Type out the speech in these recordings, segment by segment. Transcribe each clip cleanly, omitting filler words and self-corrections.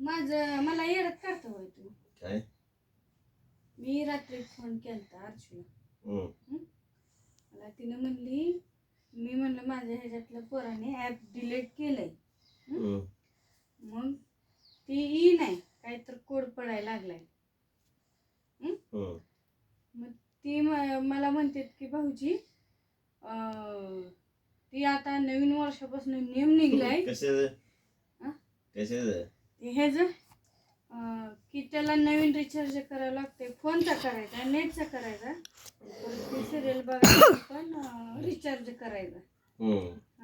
मला येडत काढता होय तू काय मी रात्री फोन केलता अर्जुला मला तिने म्हणली मी म्हणलं माझ्या ह्याच्यातलं पोराने ऍप डिलीट केलंय मग ती ई नाही काहीतरी कोड पडायला लागलाय मग ती मला म्हणते की भाऊजी ती आता नवीन वर्षापासून नियम निघलाय ह्याच की त्याला नवीन रिचार्ज करायला लागते फोनचा करायचा नेटचा करायचा ते सिरियल बघायला पण रिचार्ज करायचा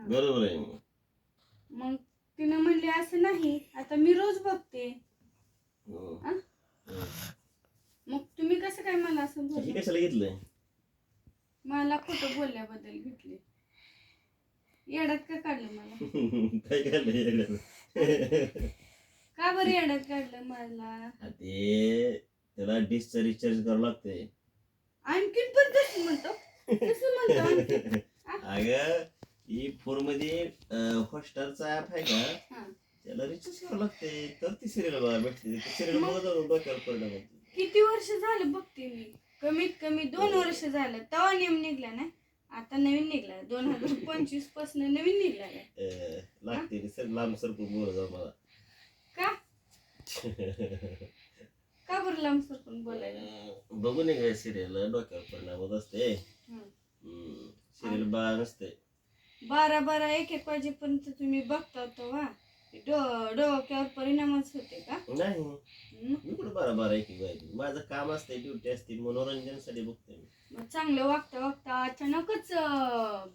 बरोबर आहे मग तिनं म्हणली असं नाही आता मी रोज बघते मग तुम्ही कसं काय मला असं बोलला कशाला घेतलंय मला खोटं बोलल्याबद्दल घेतले येड्यात का काढलं मला काय काढलं का बरं येड्यात काढलं मला ते त्याला डिशचा रिचार्ज करावं लागतंय आणखीन पण कसं म्हणतो अगं ही फोन मध्ये हॉटस्टारचा ऍप आहे का त्याला रिचार्ज करावं लागते तर ती सिरियल बघा भेटते सिरियल डोक्यावर परिणाम होते किती वर्ष झालं बघते मी कमीत कमी 2 वर्ष झालं तेव्हा नियम निघला ना आता नवीन निघला 2025 पासून नवीन निघला लागते सर लांब सरकून बोल जाऊ मला का बरं लांब सरकून बोलायला बघू नये काय सिरियल डोक्यावर परिणाम होत असते सिरियल बघा नसते 12 1 वाजेपर्यंत तुम्ही बघता तेव्हा डोक्यावर परिणामच होते का नाही मी कुठे 12 1 वाजता माझं काम असते ड्युटी असते मनोरंजनासाठी बघते मी चांगलं वागता अचानकच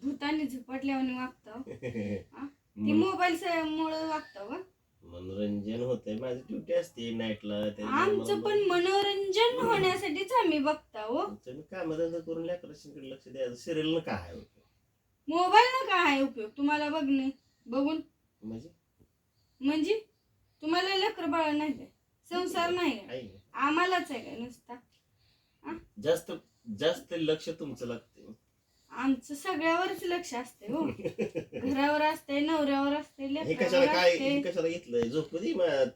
भूतानी झपटल्याने वागता ती मोबाईल मुळे वागता वा मनोरंजन होतंय माझी ड्युटी असते नाईटला आमचं पण मनोरंजन होण्यासाठीच आम्ही बघता हो तुम्ही कामधंदा करून लेकरांकडे लक्ष द्यायचं सिरियल न काय आहे मोबाईल ना काय आहे उपयोग तुम्हाला बघणे बघून म्हणजे तुम्हाला लेकर बाळ नाही काय संसार नाही का आम्हालाच आहे का नुसता जास्त जास्त लक्ष तुमचं लागते आमचं सगळ्यावरच लक्ष असते हो घरावर असते नवऱ्यावर असते कशाला घेतलंय झोप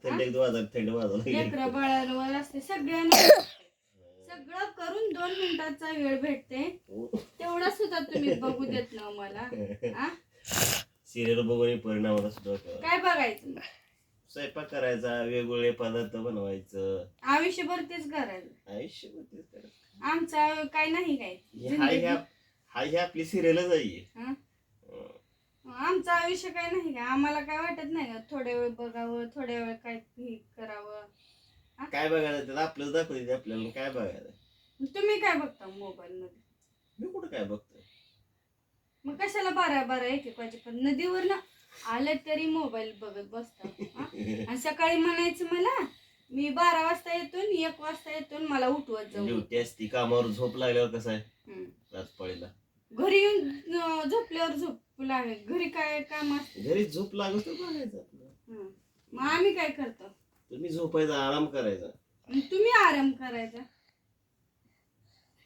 थंड वाजवलं लेकरा बाळावर असते सगळ्यांना सगळं करून 2 मिनिटाचा वेळ भेटते तेवढा सुद्धा तुम्ही बघू देत ना मला सिरियल बघून परिणाम असतो काय बघायचं स्वयंपाक करायचा वेगवेगळे पदार्थ बनवायचं आयुष्यभर तेच करायचं करायचं आमचं काय नाही काय ही आपली सिरियलच आहे आमचं आयुष्य काय नाही का आम्हाला काय वाटत नाही का थोड्या वेळ बघावं थोड्या वेळ काय करावं काय बघायचं आपलंच दाखवते आपल्याला काय बघायचं तुम्ही काय बघता मोबाईल मध्ये मी कुठं काय बघतोय मग कशाला 12 1 वाजेपर्यंत नदीवर ना आलं तरी मोबाईल बघत बसता आणि सकाळी म्हणायचं मला मी 12 वाजता येतो 1 वाजता येतो मला उठवत जाऊ ड्युटी असती कामावर झोप लागल्यावर कसं आहे रातपाळीला घरी येऊन झोपल्यावर झोप लागेल घरी काय काम असतं घरी झोप लागत बघायचं मग आम्ही काय करतो तुम्ही झोपायचा आराम करायचा तुम्ही आराम करायचा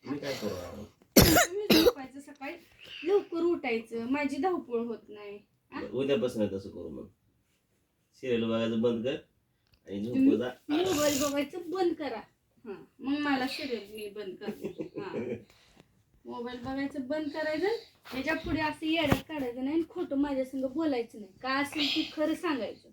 तुम्ही काय करू आराम तुम्ही झोपायचं सकाळी लवकर उठायचं माझी धावपळ होत नाही उद्यापासून तसं करू मग सिरियल बघायचं बंद कर आणि झोप मोबाईल बघायचं बंद करा मग मला सिरियल मी बंद करते मोबाईल बघायचं बंद करायचं ह्याच्या पुढे असं येड्यात काढायचं नाही खोटं माझ्या संग बोलायचं नाही का असेल ती खरं सांगायचं